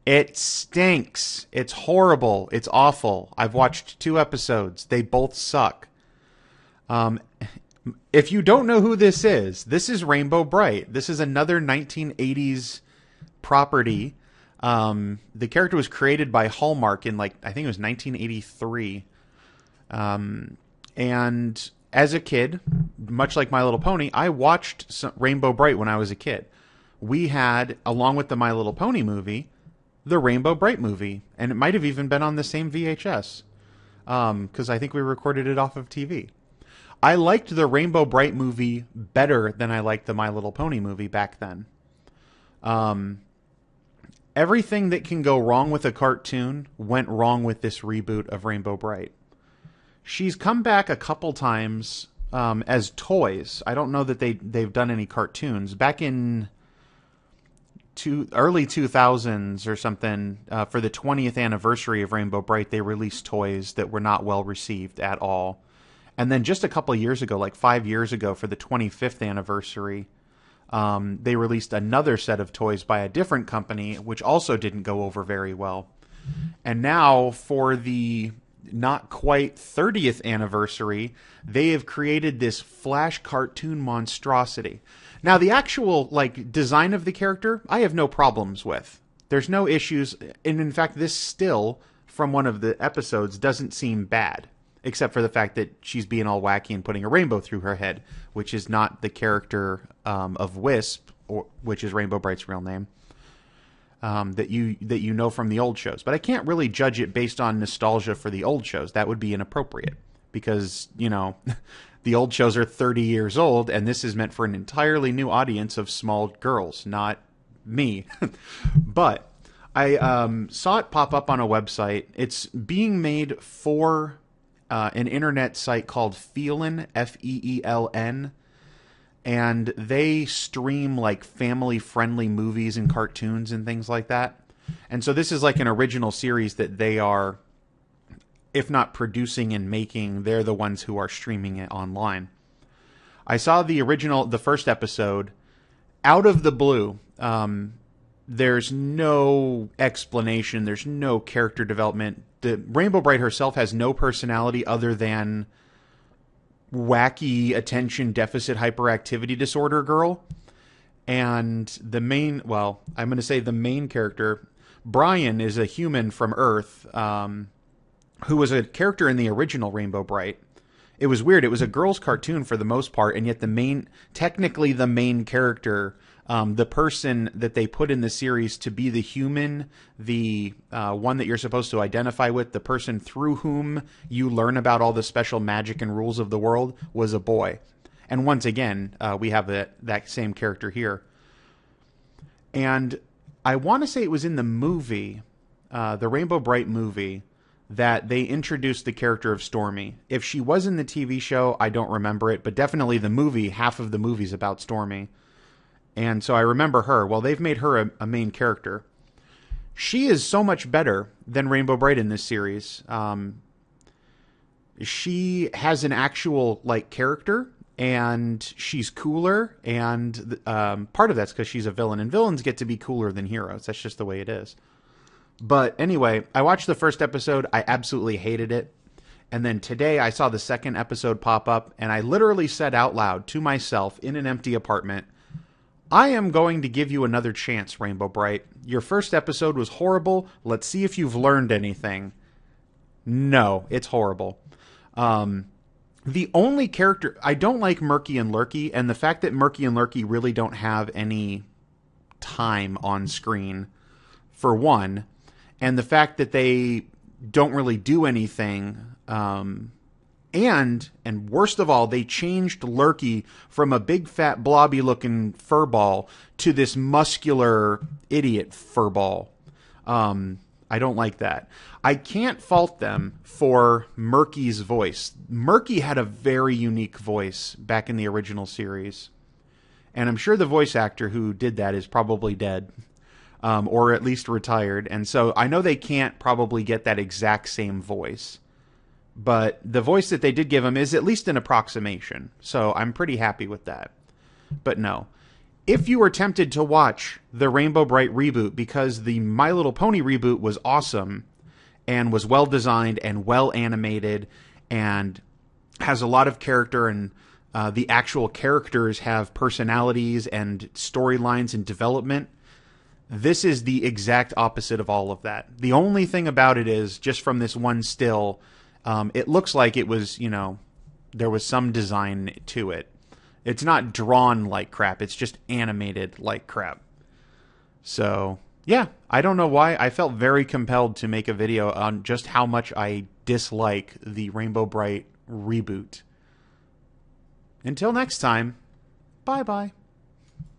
It stinks. It's horrible. It's awful. I've watched 2 episodes. They both suck. Um, if you don't know who this is Rainbow Bright. This is another 1980s property. The character was created by Hallmark in I think it was 1983. And as a kid, much like My Little Pony, I watched Rainbow Bright when I was a kid. We had, along with the My Little Pony movie, the Rainbow Bright movie, and it might have even been on the same VHS, because I think we recorded it off of TV. I liked the Rainbow Bright movie better than I liked the My Little Pony movie back then. Everything that can go wrong with a cartoon went wrong with this reboot of Rainbow Bright. She's come back a couple times as toys. I don't know that they've done any cartoons. Back in early 2000s or something, for the 20th anniversary of Rainbow Bright, they released toys that were not well received at all. And then just a couple of years ago, 5 years ago, for the 25th anniversary, they released another set of toys by a different company, which also didn't go over very well. And now, for the not quite 30th anniversary, they have created this Flash cartoon monstrosity. Now, the actual design of the character, I have no problems with. There's no issues, and in fact, this still, from one of the episodes, doesn't seem bad, except for the fact that she's being all wacky and putting a rainbow through her head, which is not the character of Wisp, which is Rainbow Bright's real name, that you know from the old shows. But I can't really judge it based on nostalgia for the old shows. That would be inappropriate, because the old shows are 30 years old, and this is meant for an entirely new audience of small girls, not me. But I saw it pop up on a website. It's being made for an internet site called Feeln, Feeln, and they stream family-friendly movies and cartoons and things like that. And so this is an original series that they are, if not producing and making, they're the ones who are streaming it online. I saw the first episode, out of the blue. There's no explanation. There's no character development. The Rainbow Bright herself has no personality other than wacky attention deficit hyperactivity disorder girl. And the main character, Brian, is a human from Earth, who was a character in the original Rainbow Bright. It was weird. It was a girl's cartoon for the most part, and yet technically the main character, the person that they put in the series to be the human, the one that you're supposed to identify with, the person through whom you learn about all the special magic and rules of the world, was a boy. And once again, we have that same character here. And I want to say it was in the movie, the Rainbow Bright movie, that they introduced the character of Stormy. If she was in the TV show, I don't remember it, but definitely the movie, half of the movie's about Stormy. And so I remember her. Well, they've made her a main character. She is so much better than Rainbow Bright in this series. She has an actual character, and she's cooler, and part of that's because she's a villain, and villains get to be cooler than heroes. That's just the way it is. But anyway, I watched the first episode. I absolutely hated it. And then today I saw the second episode pop up, and I literally said out loud to myself in an empty apartment, I am going to give you another chance, Rainbow Bright. Your first episode was horrible. Let's see if you've learned anything. No, it's horrible. The only character... I don't like Murky and Lurky, and the fact that Murky and Lurky really don't have any time on screen, for one, and the fact that they don't really do anything... And worst of all, they changed Lurky from a big, fat, blobby-looking furball to this muscular idiot furball. I don't like that. I can't fault them for Murky's voice. Murky had a very unique voice back in the original series. And I'm sure the voice actor who did that is probably dead. Or at least retired. And so I know they can't probably get that exact same voice. But the voice that they did give him is at least an approximation. So I'm pretty happy with that. But no. if you were tempted to watch the Rainbow Bright reboot because the My Little Pony reboot was awesome and was well designed and well animated and has a lot of character, and the actual characters have personalities and storylines and development, this is the exact opposite of all of that. The only thing about it is, just from this one still, it looks like it was, there was some design to it. It's not drawn like crap. It's just animated like crap. So, yeah, I don't know why. I felt very compelled to make a video on just how much I dislike the Rainbow Bright reboot. Until next time, bye-bye.